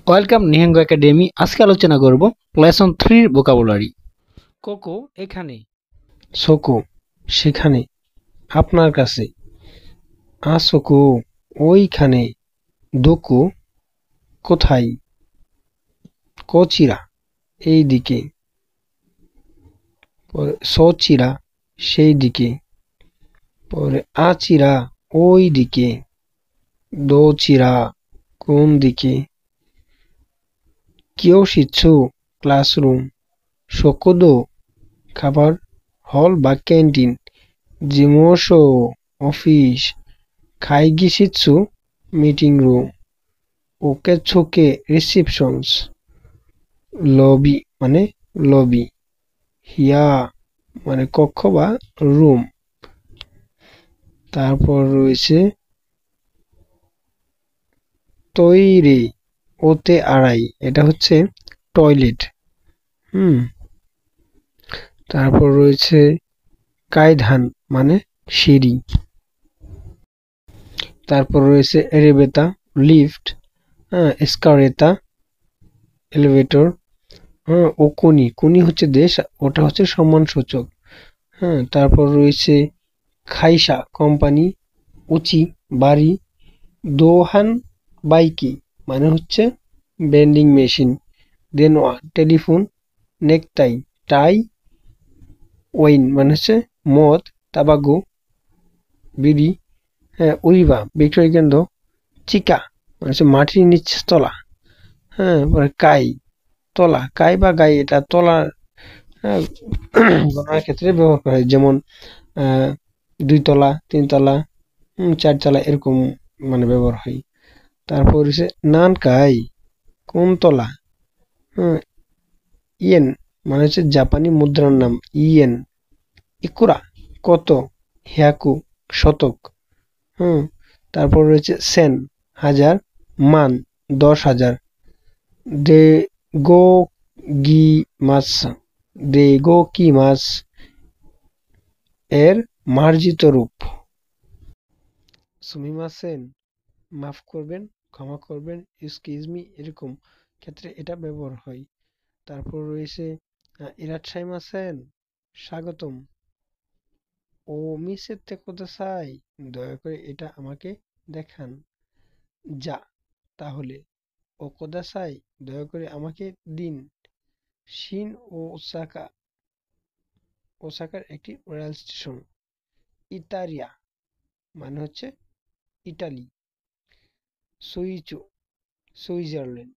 Welcome নিহাঙ্গো academy. আজকে আলোচনা করব লেসন 3 ভোকাবুলারি। কোকো এখানে, সোকো সেখানে, আপনার কাছে, আসোকো ওইখানে, দোকো কোথায়, কোচিরা এই দিকে, পরে সোচিরা সেই দিকে, পরে আচিরা ওই দিকে, দোচিরা কোন দিকে, কিয়োশিৎসু ক্লাসরুম, শোকোদো খাবার হল বা ক্যান্টিন, জিমোশো অফিস, খাইগিশিৎসু মিটিং রুম, ওকেছোকে রিসিপশনস লবি মানে লবি, হিয়া মানে কক্ষ বা রুম। তারপর রয়েছে তৈরি ওতে আড়াই, এটা হচ্ছে টয়লেট। হুম তারপর রয়েছে কাইধান মানে সিঁড়ি। তারপর রয়েছে এরেবেতা লিফট, এসকারেতা এলিভেটর, ও কুনি কুনি হচ্ছে দেশ, ওটা হচ্ছে সম্মানসূচক। তারপর রয়েছে খাইসা কোম্পানি, উচি বাড়ি, দোহান বাইকি মানে হচ্ছে ভেন্ডিং মেশিন, দেনোয়া টেলিফোন, নেকটাই টাই, ওয়াইন মানে হচ্ছে মদ তাবাকু বিড়ি, উইবা বিক্রয় কেন্দ্র, চিকা মানে হচ্ছে মাটির নিচতলা, পরে কাই তলা, কাই বা গাই এটা তলা গণনার ক্ষেত্রে ব্যবহার করা হয়, যেমন আহ 2 তলা 3 তলা 4 তলা এরকম মানে ব্যবহার হয়। তারপর হচ্ছে নান কাই কোন তলা, হম ইয়েন মানে হচ্ছে জাপানি মুদ্রার নাম ইয়েন, ইকুরা কত, হ্যাকু শতক। হুম তারপর রয়েছে সেন হাজার, মান 10,000, দে গো গি মাস, দে গো কি মাস এর মার্জিত রূপ। সুমিমাসেন মাফ করবেন, ক্ষমা করবেন, এক্সকিউজ মি এরকম ক্ষেত্রে এটা ব্যবহার হয়। তারপর রয়েছে ইরাটসাইমাসেন স্বাগতম, ও মিসেতে কোদাসাই দয়া করে এটা আমাকে দেখান, যা তাহলে, ও কোদাসাই দয়া করে আমাকে দিন, শিন ও ওসাকা ওসাকার একটি রেল স্টেশন, ইতারিয়া মানে হচ্ছে ইটালি, সুইচু সুইজারল্যান্ড,